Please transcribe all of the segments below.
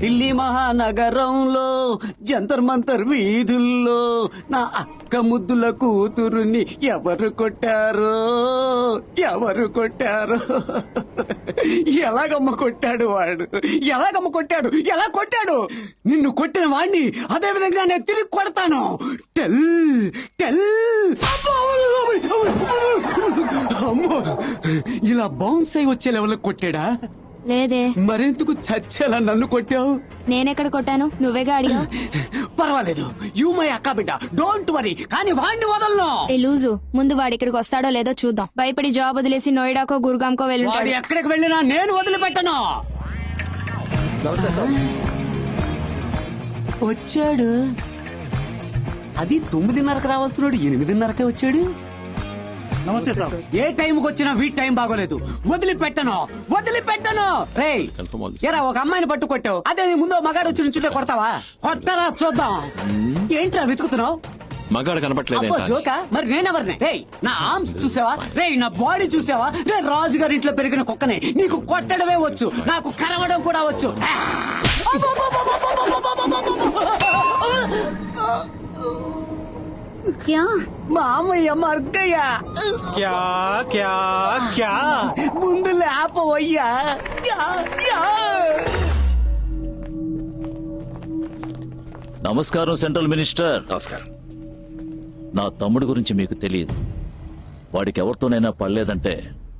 ఢిల్లీ మహానగరంలో జంతర్ మంతర్ వీధుల్లో నా అక్క ముద్దుల కూతురుని ఎవరు కొట్టారో ఎలాగమ్మ కొట్టాడు వాడు, ఎలా కొట్టాడు? నిన్ను కొట్టిన వాడిని అదే విధంగా నేను తిరిగి కొడతాను. Tell tell. అమ్మో, ఇలా బౌన్స్ అయి వచ్చే లెవెల్ కొట్టాడా? లేదే. మరెందుకు చచ్చేలా నన్ను కొట్టావు? నేనెక్కడ కొట్టాను? నువ్వేగా అడిగావు. పర్వాలేదు, యూ మై అక్క బిడ్డ, డోంట్ వరీ. కానీ వాడిని వదలను. ఏ లూజు, ముందు వాడి ఇక్కడికి వస్తాడో లేదో చూద్దాం. భయపడి జాబ్ వదిలేసి నోయిడాకో గురుగాంకో వాడు వెళ్ళి ఎక్కడికి వెళ్ళినా నేను వదిలిపెట్టను. వచ్చాడు. అది 9:30కి రావాల్సిన 8:30కే వచ్చాడు. నమస్తే సార్. ఏ టైంకి వచ్చినా వీటి టైం బాగోలేదు. వదిలిపెట్టను. రేయ్, ఎరా ఒక అమ్మాయిని పట్టు కొట్టావు, అదే నీ ముందు మగాడు వచ్చి నుంచుంటే కొడతావా? కొట్టరా చూద్దాం. ఏంట్రా వెతుకుతున్నావు? మగాడు కనపట్లేదు. జోకా? మరి నేనెవరిని? రేయ్, నా ఆర్మ్స్ చూసావా? రేయ్, నా బాడీ చూసావా? నేను రాజుగారి ఇంట్లో పెరిగిన కుక్కనే. నీకు కొట్టడమే వచ్చు, నాకు కరవడం కూడా వచ్చు. క్యా? మామయ్య మర్గయ్య. క్యా క్యా క్యా? ముందు లేపవయ్యా. నమస్కారం సెంట్రల్ మినిస్టర్. నమస్కారం. నా తమ్ముడు గురించి మీకు తెలియదు. వాడికి ఎవరితోనైనా పడలేదంటే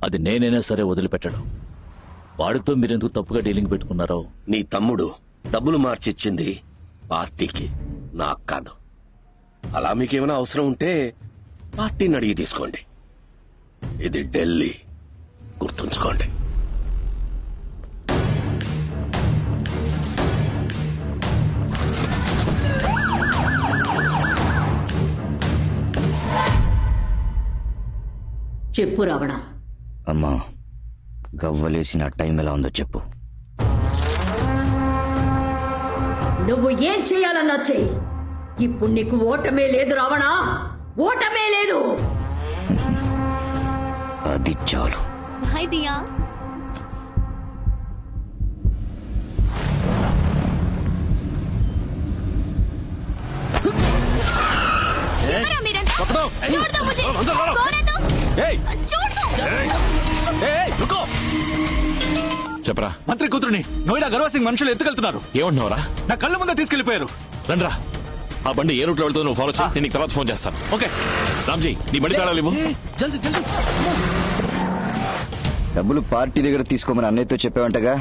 అది నేనైనా సరే వదిలిపెట్టడం. వాడితో మీరెందుకు తప్పుగా డీలింగ్ పెట్టుకున్నారో? నీ తమ్ముడు డబ్బులు మార్చిచ్చింది పార్టీకి, నాకు కాదు. అలా మీకేమైనా అవసరం ఉంటే పార్టీని అడిగి తీసుకోండి. ఇది ఢిల్లీ, గుర్తుంచుకోండి. చెప్పు రావణ. అమ్మా, గవ్వలేసిన టైం ఎలా ఉందో చెప్పు. నువ్వు ఏం చేయాలన్నా చెయ్యి. ఇప్పుడు నీకు ఓటమే లేదు రావణ, ఓటమే లేదు. అది చాలు. హాయ్ దియా. చెప్పరా. మంత్రి కూతురుని నోయిడా గర్వసింగ్ మనుషులు ఎత్తుకెళ్తున్నారు. ఏమంటున్నావరా? నా కళ్ళ ముందే తీసుకెళ్లిపోయారు. రండ్రా, ఆ బండి ఏ రూట్ లో వెళ్తుందో నువ్వు ఫాలో చేయి. నేను నీకు తర్వాత ఫోన్ చేస్తాను. ఓకే రామ్జీ, నీ బండి తాళాలు ఇవ్వు. డబ్బులు పార్టీ దగ్గర తీసుకోమని అన్నయ్యతో చెప్పావంటగా,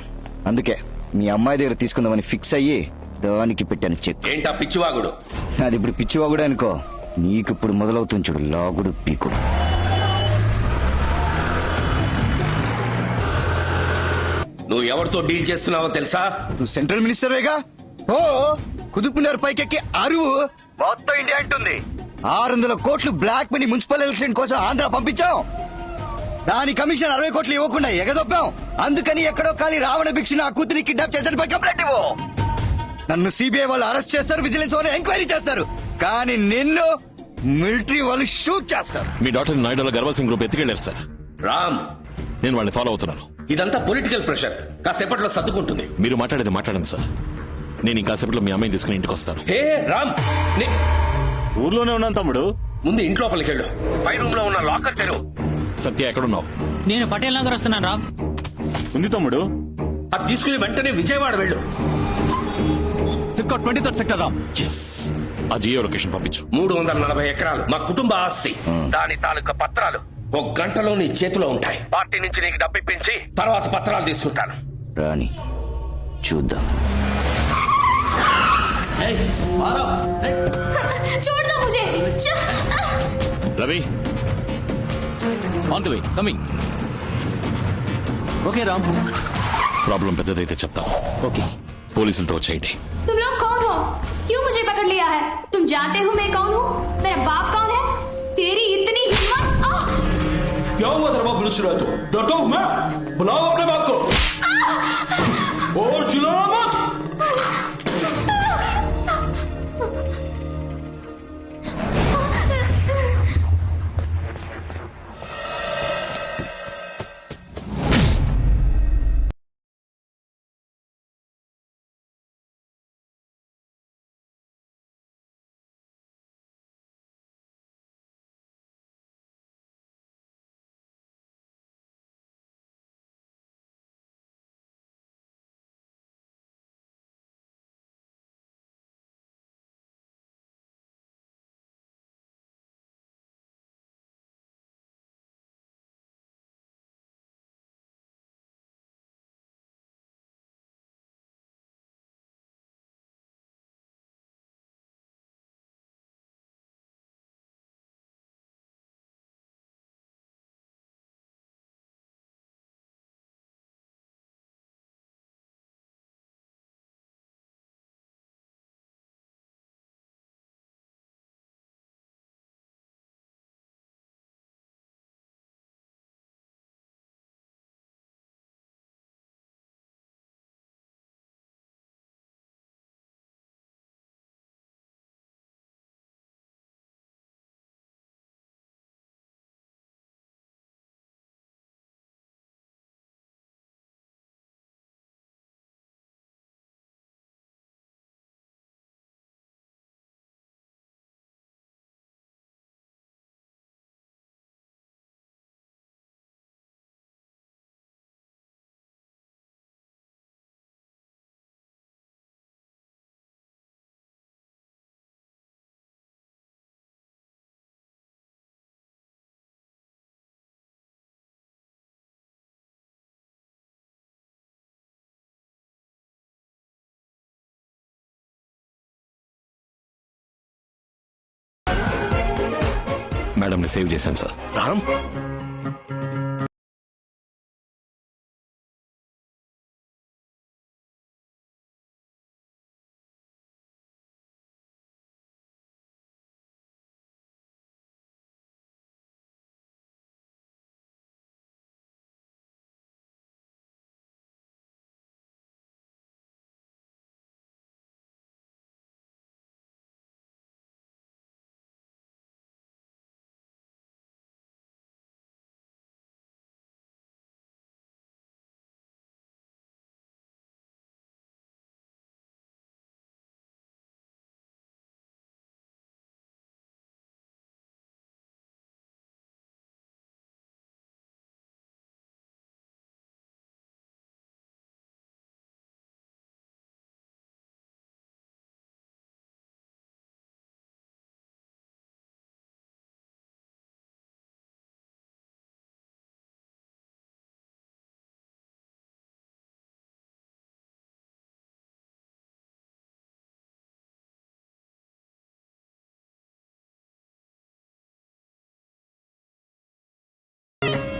అందుకే మీ అమ్మాయి దగ్గర తీసుకుందామని ఫిక్స్ అయ్యి దానికి పెట్టాను చెక్. ఏంటా పిచ్చివాగుడు? అది ఇప్పుడు పిచ్చివాగుడు అనుకో, నీకు ఇప్పుడు మొదలవుతుంది చూడు లాగుడు పీకుడు. నువ్వు ఎవరితో డీల్ చేస్తున్నావో తెలుసా? నువ్వు సెంట్రల్ మినిస్టర్వేగా. ఓ కుదుపునర్ పైకెక్కి అరువు మొత్తం ఇండియా అంటుంది. 600 కోట్లు బ్లాక్ మనీ మున్సిపల్ ఎలక్షన్ కోసం ఆంధ్ర పంపించాం. దాని కమిషన్ 60 కోట్లు ఇవ్వకుండా ఎగదొప్పాం. అందుకని ఎక్కడో ఖాళీ రావణ భిక్ష నా కూతురి కిడ్నాప్ చేశాడు కంప్లైంట్ ఇవ్వు. నన్ను సిబిఐ వాళ్ళు అరెస్ట్ చేస్తారు, విజిలెన్స్ వాళ్ళు ఎంక్వైరీ చేస్తారు. కానీ నిన్ను మిలిటరీ వాళ్ళు షూట్ చేస్తారు. మీ డాక్టర్ నాయుడులో గర్వసింగ్ గ్రూప్ ఎత్తుకెళ్లారు సార్. రామ్, నేను వాళ్ళని ఫాలో అవుతున్నాను. ఇదంతా పొలిటికల్ ప్రెషర్, కాసేపట్లో సర్దుకుంటుంది. మీరు మాట్లాడండి సార్. నేను ఇంకాసేపట్లో మీ అమ్మాయిని తీసుకుని ఇంటికి వస్తాను. హే రామ్, ఊర్లోనే ఉన్నాను తమ్ముడు. ముందు ఇంట్లో పలికెళ్ళు. పై రూమ్ లో ఉన్న లాకర్ తెరువు. సత్య, ఎక్కడున్నావు? నేను పటేల్ నగర్ వస్తున్నాను రామ్. ఉంది తమ్ముడు. అది తీసుకుని వెంటనే విజయవాడ వెళ్ళు. SIPCOT 23rd sector Ram. ఆ జియో లొకేషన్ పంపించు. 340 ఎకరాలు మా కుటుంబ ఆస్తి. దాని తాలూకా పత్రాలు 1 గంటలో నీ చేతిలో ఉంటాయి. పార్టీ నుంచి నీకు డబ్బు ఇప్పించి తర్వాత పత్రాలు తీసుకుంటాను. రాని చూద్దాం. Ravi, on the way, coming. Okay Ram. Problem పెద్దదైతే చెప్తాను. ఓకే, పోలీసులతో వచ్చేయండి. तुम लोग कौन हो? क्यों मुझे पकड़ लिया है? तुम जानते हो मैं कौन हूँ? मेरा बाप कौन है? तेरी इतनी हिम्मत! क्या हुआ तेरा बाप मिनिस्टर है तो? डरता हूँ मैं? बुलाओ अपने बाप को और चिल्लाना मत। మేడంని సేవ్ చేశాను సార్. రామ్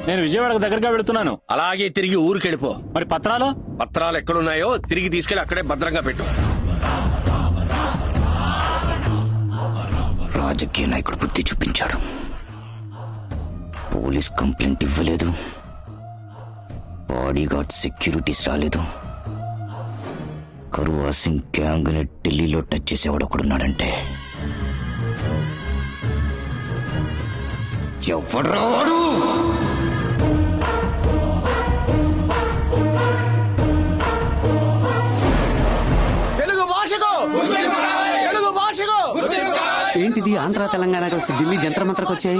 నేను విజయవాడకు దగ్గరగా వెళుతున్నాను. అలాగే తిరిగి ఊరికెళ్ళిపో. మరి పత్రాలు? పత్రాలు ఎక్కడున్నాయో తిరిగి తీసుకెళ్లి అక్కడే భద్రంగా పెట్టు. రాజకీయ నాయకుడు బుద్ధి చూపించాడు. పోలీస్ కంప్లైంట్ ఇవ్వలేదు, బాడీగార్డ్ సెక్యూరిటీస్ రాలేదు. కరువా సింగ్ గ్యాంగ్ ని ఢిల్లీలో టచ్ చేసేవాడు ఒకడున్నాడంటే ఎవడ్రా వాడు? ఏంటిది ఆంధ్ర తెలంగాణ కలిసి ఢిల్లీ జంత్ర మంత్రకు వచ్చాయి?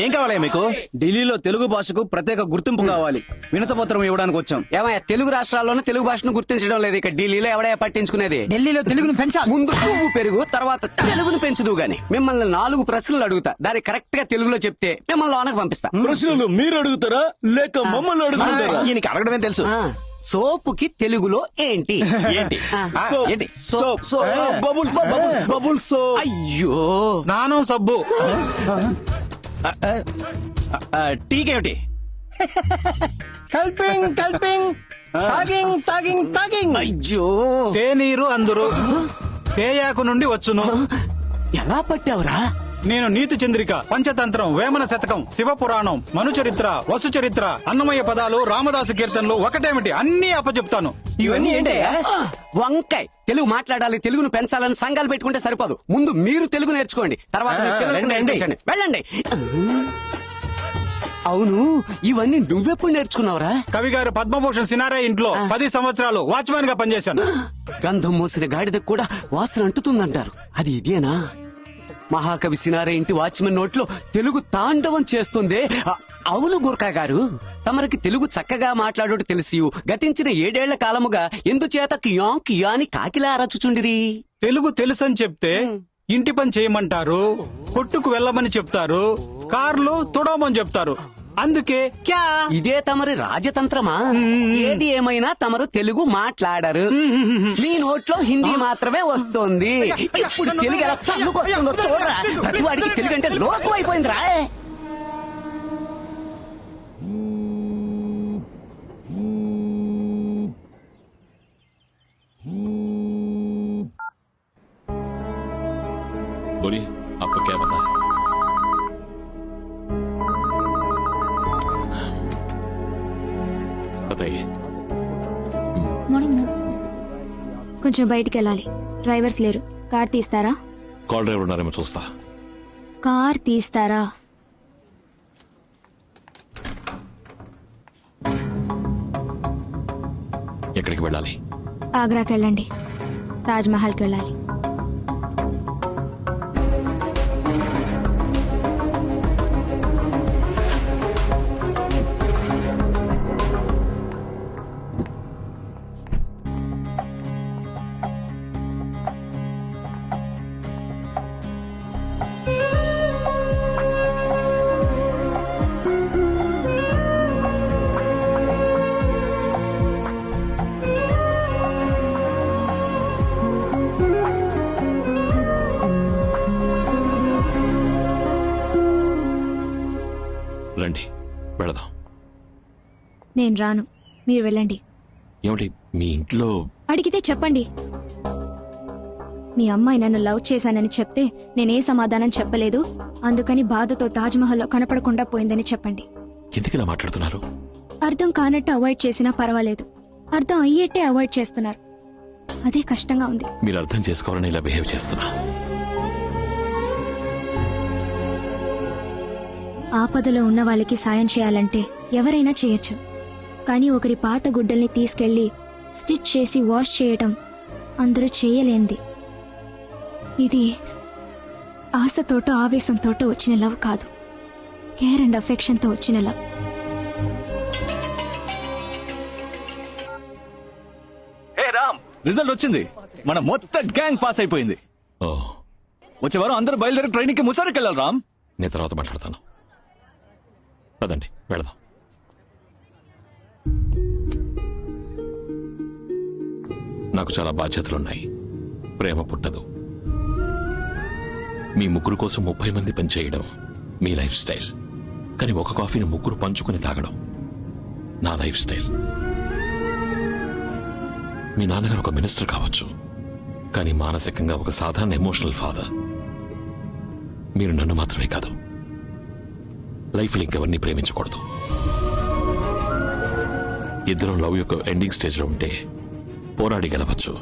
ఏం కావాలి మీకు? ఢిల్లీలో తెలుగు భాషకు ప్రత్యేక గుర్తింపు కావాలి. వినతపత్రం ఇవ్వడానికి వచ్చాం. ఏమయ్యా, తెలుగు రాష్ట్రాల్లోనే తెలుగు భాషను గుర్తించడం లేదు, ఇక ఢిల్లీలో ఎవడయ్యా పట్టించుకునేది? ఢిల్లీలో తెలుగును పెంచాలి. ముందు నువ్వు పెరుగు, తర్వాత తెలుగును పెంచుదు గాని. మిమ్మల్ని 4 ప్రశ్నలు అడుగుతా, దాన్ని కరెక్ట్ గా తెలుగులో చెప్తే మిమ్మల్ని లోనకు పంపిస్తా. ప్రశ్నలు మీరు అడుగుతారా లేక మమ్మల్ని అడుగుతారా? ఈయనకి అడగడమే తెలుసు. సోపుకి తెలుగులో ఏంటి? ఏంటి? సోప్. ఏంటి? సోప్. Bubbles soap. అయ్యో, స్నానం సబ్బు. టీకేమిటి? కల్పింగ్ టాగింగ్. అయ్యో, తేనీరు అందరు తేయాకు నుండి వచ్చును. ఎలా పట్టావురా? నేను నీతి చంద్రిక, పంచతంత్రం, వేమన శతకం, శివ పురాణం, మను చరిత్ర, వసు చరిత్ర, అన్నమయ్య పదాలు, రామదాసు కీర్తనలు ఒకటేమిటి అన్ని అప్పచెప్తాను. ఇవన్నీ ఏంటయ్యా? వంకాయ్. తెలుగు మాట్లాడాలి, తెలుగును పెంచాలని సంఘాలు పెట్టుకుంటే సరిపోదు. ముందు మీరు తెలుగు నేర్చుకోండి, తర్వాత మీ పిల్లలకు నేర్పించండి. వెళ్ళండి. అవును, ఇవన్నీ నువ్వెప్పుడు నేర్చుకున్నావురా? కవి గారు పద్మభూషణ్ సినారే ఇంట్లో 10 సంవత్సరాలు వాచ్మెన్ గా పనిచేశాను. గంధం మోసిన గాడిదకు కూడా వాసన అంటుతుందంటారు, అది ఇదేనా? మహాకవి సినారే ఇంటి వాచ్మెన్ నోట్లో తెలుగు తాండవం చేస్తుందే. అవును గుర్కా గారు, తమరికి తెలుగు చక్కగా మాట్లాడుట తెలిసి గతించిన 7 ఏళ్ల కాలముగా ఎందుచేత కియాం కియాని కాకిలా అరచుచుండిరి? తెలుగు తెలుసని చెప్తే ఇంటి పని చేయమంటారు, కొట్టుకు వెళ్ళమని చెప్తారు, కార్లు తుడవమని చెప్తారు. అందుకే క్యా. ఇదే తమరి రాజతంత్రమా? ఏది ఏమైనా తమరు తెలుగు మాట్లాడరు, మీ నోట్లో హిందీ మాత్రమే వస్తుంది. ఇప్పుడు తెలుగు ఎలా తన్నుకొస్తుందో చూడరా. ప్రతివాడికి తెలుగు అంటే లోకం అయిపోయిందిరా. बोलिए आपको क्या बता? बताइए. Morning ma'am. కొంచెం బయటికి వెళ్ళాలి, డ్రైవర్స్ లేరు. కార్ తీస్తారా? కాల్ డ్రైవర్ ఉన్నారేమో చూస్తా. కార్ తీస్తారా? ఎక్కడికి వెళ్ళాలి? ఆగ్రాకి వెళ్ళండి, తాజ్ మహల్కి వెళ్ళాలి. నేను రాను, మీరు వెళ్ళండి. ఏమిటి మీ ఇంట్లో అడిగితే చెప్పండి. మీ అమ్మాయి నన్ను లవ్ చేశానని చెప్తే నేనే సమాధానం చెప్పలేదు, అందుకని బాధతో తాజ్మహల్లో కనపడకుండా పోయిందని చెప్పండి. ఎందుకు ఇలా మాట్లాడుతున్నారు? అర్థం కానట్టు అవాయిడ్ చేసినా పర్వాలేదు, అర్థం అయ్యేట్టే అవాయిడ్ చేస్తున్నారు. అదే కష్టంగా ఉంది. మీరు అర్థం చేసుకోవాలని ఇలా బిహేవ్ చేస్తున్నా. ఆపదలో ఉన్న వాళ్ళకి సాయం చేయాలంటే ఎవరైనా చేయొచ్చు, కానీ ఒకరి పాత గుడ్డల్ని తీసుకెళ్లి స్టిచ్ చేసి వాష్ చేయటం అందరూ చేయలేంది. ఇది ఆశతోటో ఆవేశంతోటో వచ్చిన లవ్ కాదు, కేర్ అండ్ అఫెక్షన్తో వచ్చిన లవ్. రిజల్ట్ వచ్చింది. మన మొత్తం గ్యాంగ్ పాస్ అయిపోయింది. ఓ, వచ్చే వారం అందరూ బయలుదేరి ట్రైనింగ్ కి ముసారికి వెళ్ళాలి రామ్. నేను తర్వాత మాట్లాడతాను. పదండి వెళదాం. నాకు చాలా బాధ్యతలున్నాయి. ప్రేమ పుట్టదు. మీ ముగ్గురు కోసం 30 మంది పనిచేయడం మీ లైఫ్ స్టైల్, కానీ ఒక కాఫీని ముగ్గురు పంచుకుని తాగడం నా లైఫ్ స్టైల్. మీ నాన్నగారు ఒక మినిస్టర్ కావచ్చు, కానీ మానసికంగా ఒక సాధారణ ఎమోషనల్ ఫాదర్. మీరు నన్ను మాత్రమే కాదు, లైఫ్లో ఇంకెవరిని ప్రేమించకూడదు. ఇద్దరం లవ్ యొక్క ఎండింగ్ స్టేజ్లో ఉంటే పోరాడి గెలవచ్చు,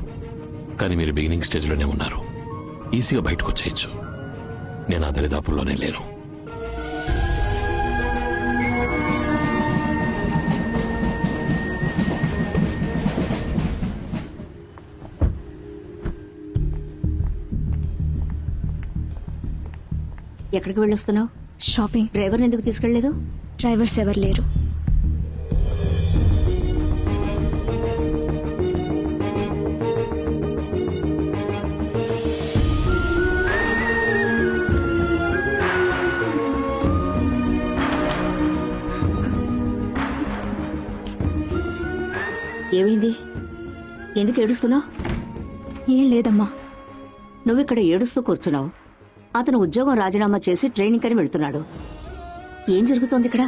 కానీ మీరు బిగినింగ్ స్టేజ్లోనే ఉన్నారు. ఈజీగా బయటకు వచ్చేయచ్చు. నేను ఆ దరిదాపుల్లోనే లేను. ఎక్కడికి వెళ్ళొస్తున్నావు? షాపింగ్. డ్రైవర్ని ఎందుకు తీసుకెళ్లేదు? డ్రైవర్స్ ఎవరు లేరు. ఏమైంది? ఎందుకు ఏడుస్తున్నావు? ఏం లేదమ్మా. నువ్విక్కడ ఏడుస్తూ కూర్చున్నావు. అతను ఉద్యోగం రాజీనామా చేసి ట్రైనింగ్ అని వెళ్తున్నాడు. ఏం జరుగుతోంది ఇక్కడ?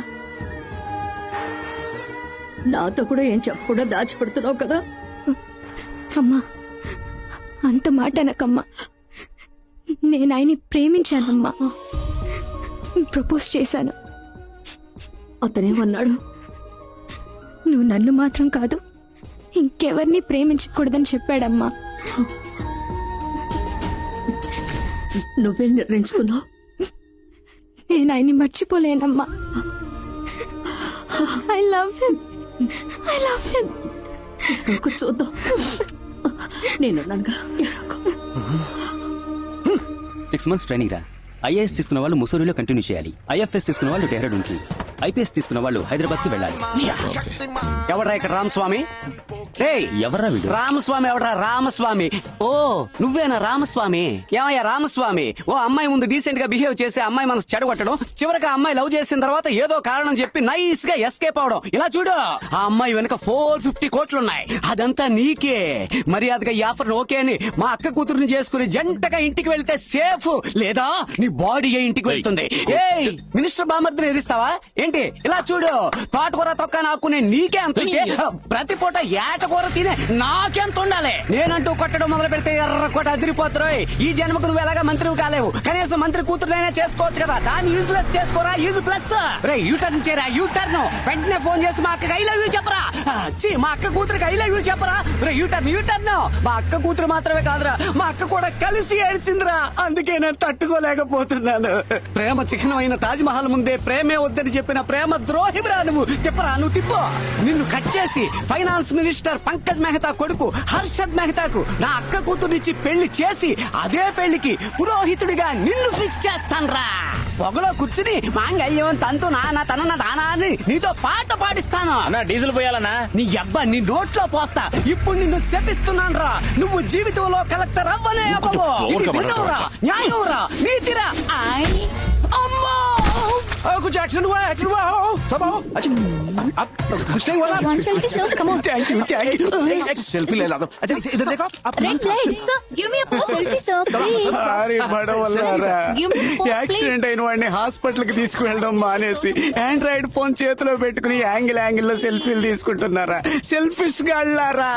నాతో కూడా ఏం చెప్పకుండా దాచిపెడుతున్నావు కదా. అమ్మా, అంత మాట అనకమ్మా. నేను ఆయన్ని ప్రేమించానమ్మా, ప్రపోజ్ చేశాను. అతనేమన్నాడు? నువ్వు నన్ను మాత్రం కాదు, ఇంకెవరిని ప్రేమించకూడదని చెప్పాడమ్మా. నువ్వేం నిర్ణయించుకున్నావు? నేను ఆయన్ని మర్చిపోలేనమ్మా. I love him, I love him. చూద్దాం. నేనున్నానుగా, ఏడవకు. 6 months ట్రైనింగ్ రా. ఐఏఎస్ తీసుకున్న వాళ్ళు ముసూరిలో కంటిన్యూ చేయాలి. ఐఎఫ్ఎస్ తీసుకున్న వాళ్ళు డెహ్రాడూన్ కి, ఐపీఎస్ తీసుకున్న వాళ్ళు హైదరాబాద్ కి వెళ్ళాలి. ఎవడ్రా ఇక్కడ రామస్వామి? ఎవర్రా వీడు? రామస్వామి ఎవడ్రా? రామస్వామి. ఓ నువ్వేనా రామస్వామి? ఏమయ్యా రామస్వామి, ఓ అమ్మాయి ముందు డీసెంట్ గా బిహేవ్ చేసి అమ్మాయి మనసు చెడగొట్టడం, చివరికి ఆ అమ్మాయి లవ్ చేసిన తర్వాత ఏదో కారణం చెప్పి నైస్ గా ఎస్కేప్ అవడం. ఇలా చూడు, ఆ అమ్మాయి వెనక 450 కోట్లున్నాయి. అదంతా నీకే. మర్యాదగా ఈ ఆఫర్ ఓకే అని మా అక్క కూతురుని చేసుకుని జంటగా ఇంటికి వెళ్తే సేఫ్, లేదా నీ బాడీ ఇంటికి వెళ్తుంది. ఏయ్ మినిస్టర్ బామర్దిని ఎదిస్తావా ఏంటి? ఇలా చూడు, తోటకూర తొక్క నాకునే నీకే అంత ఉంటే, ప్రతి పూట ఏటకూర తినే నాకెంత ఉండాలి? నేనంటూ కొట్టడం మొదలు పెడితే ఎర్రకోట అదిరిపోతారు. ఈ జన్మకు నువ్వు ఎలాగా మంత్రివి కాలేవు, కనీసం మంత్రి కూతురునైనా చేసుకోవచ్చు కదా. దాన్ని యూజ్లెస్ చేసుకోరా, యూజ్ ప్లస్. రే యూటర్న్ చేయరా, యూటర్న్. వెంటనే ఫోన్ చేసి మా అక్కకి ఐ లవ్ యూ చెప్పరా. మా అక్క కూతురికి ఐ లవ్ యూ చెప్పరా. రే యూటర్న్, యూటర్న్. మా అక్క కూతురు మాత్రమే కాదురా, మా అక్క కూడా కలిసి ఏడ్చిందిరా. అందుకే నేను తట్టుకోలేకపోతున్నాను. ప్రేమ చిహ్నమైన తాజ్ మహల్ ముందే ప్రేమే వద్దని చెప్పిన ప్రేమ ద్రోహిరా నువ్వు. తిప్పరా, నువ్వు తిప్పు. నిన్ను కట్ చేసి ఫైనాన్స్ మినిస్టర్ పంకజ్ మెహతా కొడుకు హర్షద్ మెహతాకు నా అక్క కూతురునిచ్చి పెళ్లి చేసి అదే పెళ్లికి పురోహితుడిగా నిన్ను ఫిక్స్ చేస్తాన్రా. పొగలో కూర్చుని మాంగళ్యం తంతు నాన్న తన నానా అని నీతో పాట పాడిస్తాను. డీజిల్ పోయాలన్నా? నీ అబ్బా నీ నోట్లో పోస్తా. ఇప్పుడు నిన్ను శపిస్తున్నాను రా. నువ్వు జీవితంలో కలెక్టర్ అవ్వలే అవ్వవు. ఇది నిజంరా, న్యాయంరా, నీతిరా. అమ్మో कुछ एक्सीडेंट हुआ है, एक्सीडेंट हुआ है, आओ, सब आओ। अच्छा आप कुछ नहीं हुआ One selfie, sir. Come on. Thank you एक सेल्फी ले ला दो। अच्छा इधर देखो आप Red light. Sir, give me a pose. Selfie, sir, please. Sorry బడవల్లారా Give me a pose, please. Accident అయిన వాడిని హాస్పిటల్ కి తీసుకువెళ్ళడం మానేసి ఆండ్రాయిడ్ ఫోన్ చేతిలో పెట్టుకుని యాంగిల్ లో సెల్ఫీలు తీసుకుంటున్నారా? సెల్ఫిష్ గాళ్ళారా.